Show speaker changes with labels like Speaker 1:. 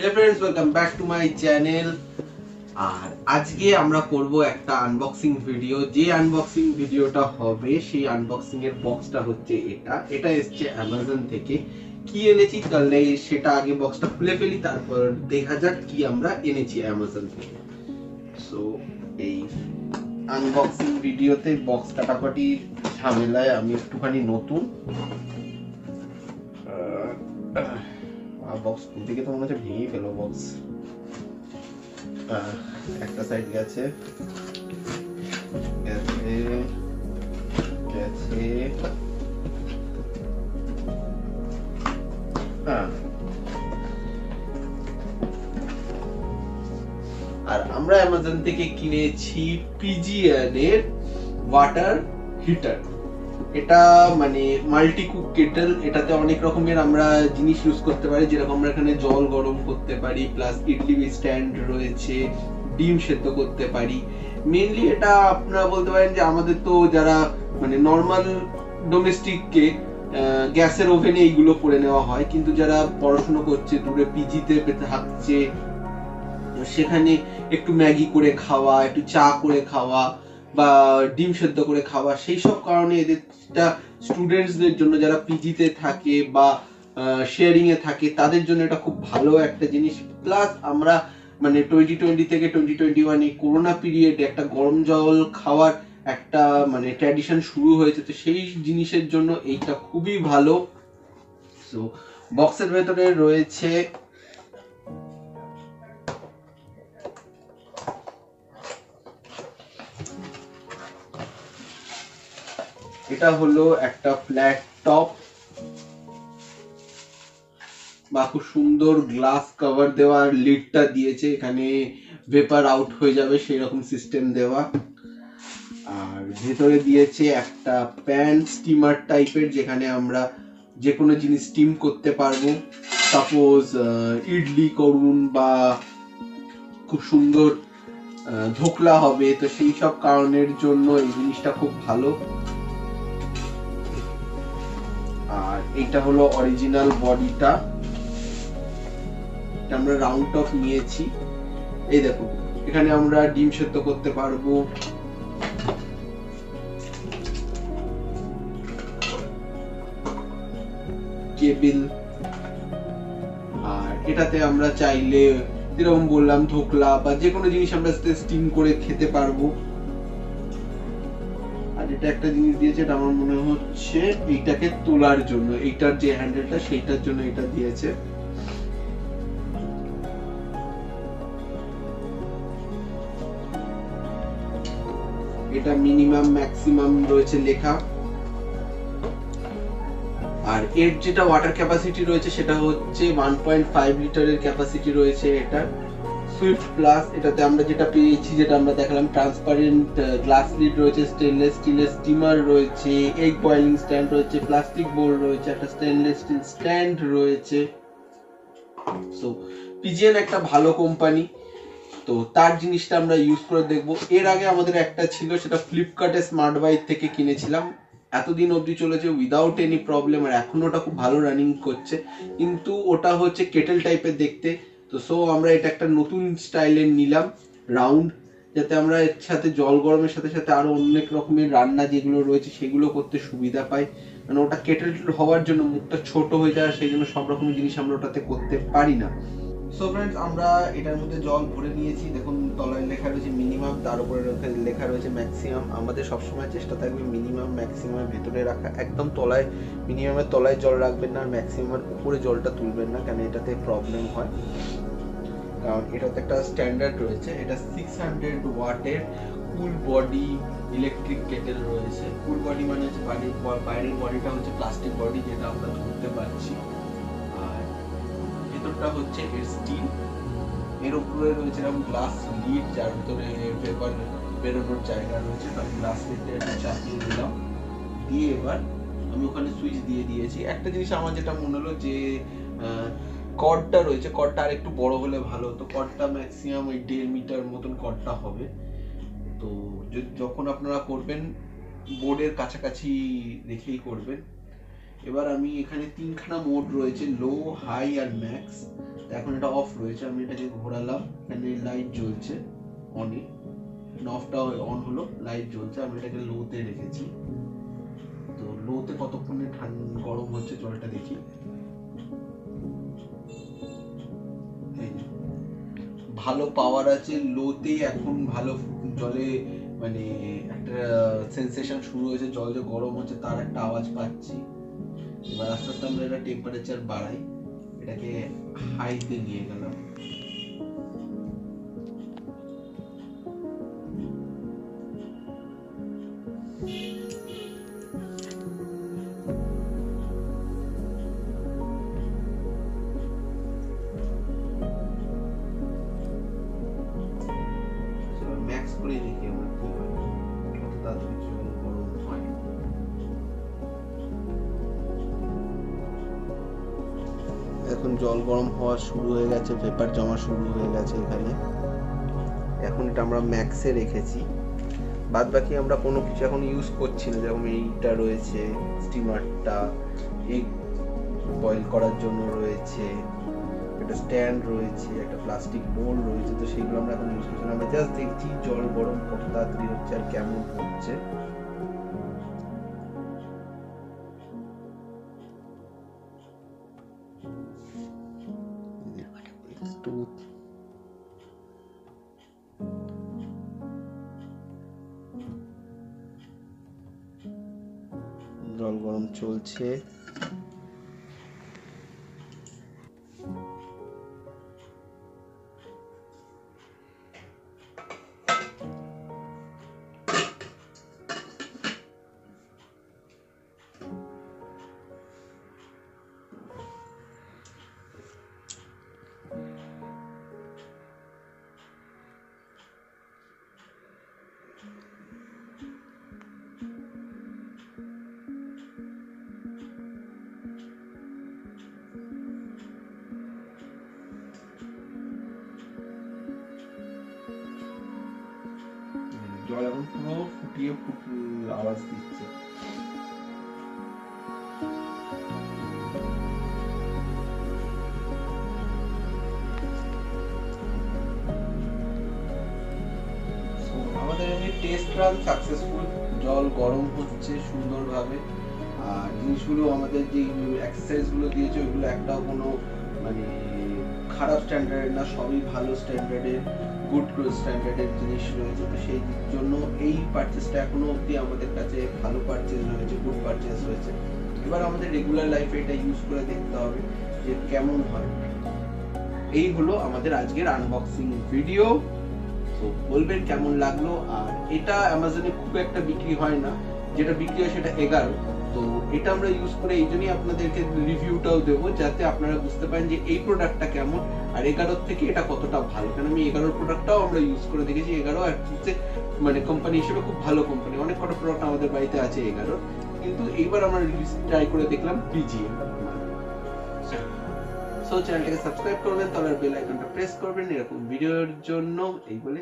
Speaker 1: Hey friends, welcome back to my channel. আর আজকে আমরা করব একটা আনবক্সিং ভিডিও। যে আনবক্সিং ভিডিওটা হবে সেই আনবক্সিং এর বক্সটা হচ্ছে এটা এসেছে অ্যামাজন থেকে। কি এনেছি তাহলে সেটা আগে বক্সটা খুলে ফেলি, তারপর দেখা যাক কি আমরা এনেছি অ্যামাজন থেকে। সো এই আনবক্সিং ভিডিওতে বক্স কাটাকাটি ঝামেলায় আমি একটুখানি নতুন। বক্স খুলতে গিয়ে তো মনে হচ্ছে ভেঙে ফেলো বক্স। একটা সাইড গেছে গেছে গেছে আর আমরা অ্যামাজন থেকে কিনেছি পিজিএন এর ওয়াটার হিটার। এটা মানে মাল্টি কুক কেটল। এটাতে অনেক রকমের আমরা জিনিস ইউজ করতে পারি, যেরকম আমরা এখানে জল গরম করতে পারি, প্লাস ইডলি স্ট্যান্ড রয়েছে, ডিম সেদ্ধ করতে পারি। মেইনলি এটা আপনারা বলতে পারেন যে আমাদের তো যারা মানে নর্মাল ডোমেস্টিক কে গ্যাসের ওভেনে এইগুলো করে নেওয়া হয়, কিন্তু যারা পড়াশোনা করছে দূরে পিজিতে থাকছে সেখানে একটু ম্যাগি করে খাওয়া, একটু চা করে খাওয়া বা ডিম সেদ্ধ করে খাওয়া, সেই সব কারণে এদেরটা স্টুডেন্টসদের জন্য যারা পিজিতে থাকে বা শেয়ারিং এ থাকে তাদের জন্য এটা খুব ভালো একটা জিনিস। প্লাস আমরা মানে 2020 থেকে 2021 এই করোনা পিরিয়ডে একটা গরম জল খাওয়ার একটা মানে ট্র্যাডিশন শুরু হয়েছে, তো সেই জিনিসের জন্য এইটা খুবই ভালো। সো বক্সের ভেতরে রয়েছে এটা হলো একটা ফ্ল্যাট টপ বা খুব সুন্দর গ্লাস কভার দেওয়া, লিডটা দিয়েছে, এখানে ভেপার আউট হয়ে যাবে সেই রকম সিস্টেম দেওয়া। আর ভেতরে দিয়েছে একটা প্যান স্টিমার টাইপের, যেখানে আমরা যে কোনো জিনিস স্টিম করতে পারবো। সাপোজ ইডলি করুন বা খুব সুন্দর ধোকলা হবে, তো সেই সব কারণের জন্য এই জিনিসটা খুব ভালো। আর এটা হলো অরিজিনাল বডিটা, আমরা রাউন্ড টপ নিয়েছি। এই দেখো এখানে আমরা ডিম সেদ্ধ করতে পারবো, কেবিল। আর এটাতে আমরা চাইলে যেরকম বললাম ধোকলা বা যে কোনো জিনিস আমরা স্টিম করে খেতে পারবো। আর এটা একটা জিনিস দিয়েছে, এটা আমার মনে হচ্ছে এইটাকে তোলার জন্য, এইটার যে হ্যান্ডেলটা সেইটার জন্য এটা দিয়েছে। এটা মিনিমাম ম্যাক্সিমাম রয়েছে লেখা। আর এর যেটা ওয়াটার ক্যাপাসিটি রয়েছে সেটা হচ্ছে 1.5 লিটারের ক্যাপাসিটি রয়েছে এটা। সুইফট প্লাস এটাতে আমরা যেটা পেয়েছি, যেটা আমরা দেখালাম, ট্রান্সপারেন্ট গ্লাস লিড রয়েছে, স্টেনলেস স্টিলের স্টিমার রয়েছে, এগ বয়েলিং স্ট্যান্ড রয়েছে, প্লাস্টিক বোল রয়েছে, একটা স্টেনলেস স্টিল স্ট্যান্ড রয়েছে। সো পিজিএন একটা ভালো কোম্পানি, তো তার জিনিসটা আমরা ইউজ করে দেখবো। এর আগে আমাদের একটা ছিল, সেটা ফ্লিপকার্টে স্মার্ট বাইট থেকে কিনেছিলাম, এতদিন অবধি চলেছে উইদাউট এনি প্রবলেম, আর এখন ওটা খুব ভালো রানিং করছে, কিন্তু ওটা হচ্ছে কেটেল টাইপের দেখতে। তো সো আমরা এটা একটা নতুন স্টাইলের নিলাম, রাউন্ড, যাতে আমরা এর সাথে জল গরমের সাথে সাথে আরো অনেক রকমের রান্না যেগুলো রয়েছে সেগুলো করতে সুবিধা পাই। মানে ওটা কেটেল হওয়ার জন্য মুখটা ছোট হয়ে যায়, সেই জন্য সব রকমের জিনিস আমরা ওটাতে করতে পারি না। সো ফ্রেন্ডস, আমরা এটার মধ্যে জল ভরে নিয়েছি। দেখুন তলায় লেখা রয়েছে মিনিমাম, তার উপরে লেখা রয়েছে ম্যাক্সিমাম। আমাদের সবসময় চেষ্টা থাকবে মিনিমাম ম্যাক্সিমামের ভেতরে রাখা, একদম তলায়, মিনিমামের তলায় জল রাখবেন না, আর ম্যাক্সিমামের উপরে জলটা তুলবেন না, কেন এটাতে প্রবলেম হয়। কারণ এটাতে একটা স্ট্যান্ডার্ড রয়েছে, এটা 600 ওয়াটের কুল বডি ইলেকট্রিক কেটেল রয়েছে। কুল বডি মানে হচ্ছে বাইরের বডিটা হচ্ছে প্লাস্টিক বডি, যেটা আমরা ধরতে পারছি, আর ভেতরটা হচ্ছে এর স্টিল। এর উপরে রয়েছে এরকম গ্লাস লিড, যার ভিতরে পেপার বেরোনোর জায়গা রয়েছে। তার গ্লাস লিডটা একটু চাপিয়ে দিলাম, দিয়ে এবার আমি ওখানে সুইচ দিয়ে দিয়েছি। একটা জিনিস আমার যেটা মনে হলো যে কর্ডটা রয়েছে, কর্ডটা আর একটু বড় হলে ভালো হতো। কর্ডটা ম্যাক্সিমাম ওই 1.5 মিটার মতন কর্ডটা হবে। তো যখন আপনারা করবেন বোর্ডের কাছাকাছি রেখেই করবেন। এবার আমি এখানে তিনখানা মোড রয়েছে, লো, হাই আর ম্যাক্স। এখন এটা অফ রয়েছে, আমি এটাকে ঘোরালাম, এখানে লাইট জ্বলছে অনে, অফটা অন হলো, লাইট জ্বলছে। আমি এটাকে লোতে রেখেছি। তো লোতে কতক্ষণে গরম হচ্ছে জলটা দেখি। ভালো পাওয়ার আছে লোতে, এখন ভালো জলে মানে একটা সেন্সেশন শুরু হয়েছে, জল যে গরম হচ্ছে তার একটা আওয়াজ পাচ্ছি। এবার আস্তে আস্তে আমরা এটা টেম্পারেচার বাড়াই, এটাকে হাইতে নিয়ে গেলাম। ম্যাক্স করে দেখি আমরা কি হয়, কত তাড়াতাড়ি জল গরম হয়। এখন জল গরম হওয়া শুরু হয়ে গেছে, পেপার জমা শুরু হয়ে গেছে এখানে। এখন এটা আমরা ম্যাক্সে রেখেছি, বাদ বাকি আমরা কোনো কিছু এখন ইউজ করছি না। যেমন এইটা রয়েছে স্টিমারটা, এগ বয়েল করার জন্য রয়েছে, একটা স্ট্যান্ড রয়েছে, একটা প্লাস্টিক বোল রয়েছে। তো সেগুলো আমরা এখন ইউজ করছি না, আমরা জাস্ট দেখছি জল গরম কত তাড়াতাড়ি হচ্ছে আর কেমন হচ্ছে। জল গরম চলছে। জল এখন পুরো ফুটিয়ে আওয়াজ দিচ্ছে। আমাদের এই টেস্ট রান সাকসেসফুল, জল গরম হচ্ছে সুন্দরভাবে। আর জিনিসগুলো আমাদের যে এক্সারসাইজ গুলো দিয়েছে ওইগুলো একটাও কোনো মানে খারাপ স্ট্যান্ডার্ডের না, সবই ভালো স্ট্যান্ডার্ডের, গুড স্ট্যান্ডার্ডের জিনিস রয়েছে। তো সেই জন্য এই পারচেসটা এখনো অবধি আমাদের কাছে ভালো পারচেস রয়েছে, গুড পারচেস রয়েছে। এবার আমাদের রেগুলার লাইফে এটা ইউজ করে দেখতে হবে যে কেমন হয়। এই হলো আমাদের আজকের আনবক্সিং ভিডিও। তো বলবেন কেমন লাগলো। আর এটা অ্যামাজনে খুব একটা বিক্রি হয় না, যেটা বিক্রি হয় সেটা 11। তো এটা আমরা ইউজ করে এই জন্যই আপনাদেরকে রিভিউটাও দেবো, যাতে আপনারা বুঝতে পারেন যে এই প্রোডাক্টটা কেমন আর 11 থেকে এটা কতটা ভালো। কারণ আমি 11 প্রোডাক্টটাও আমরা ইউজ করে দেখেছি। 11 হচ্ছে মানে কোম্পানি হিসেবে খুব ভালো কোম্পানি, অনেক কটা প্রোডাক্ট আমাদের বাড়িতে আছে 11, কিন্তু এইবার আমরা ট্রাই করে দেখলাম BGM। সো চ্যানেলটাকে সাবস্ক্রাইব করবেন, তাহলে বেল আইকনটা প্রেস করবেন এরকম ভিডিওর জন্য। এই বলে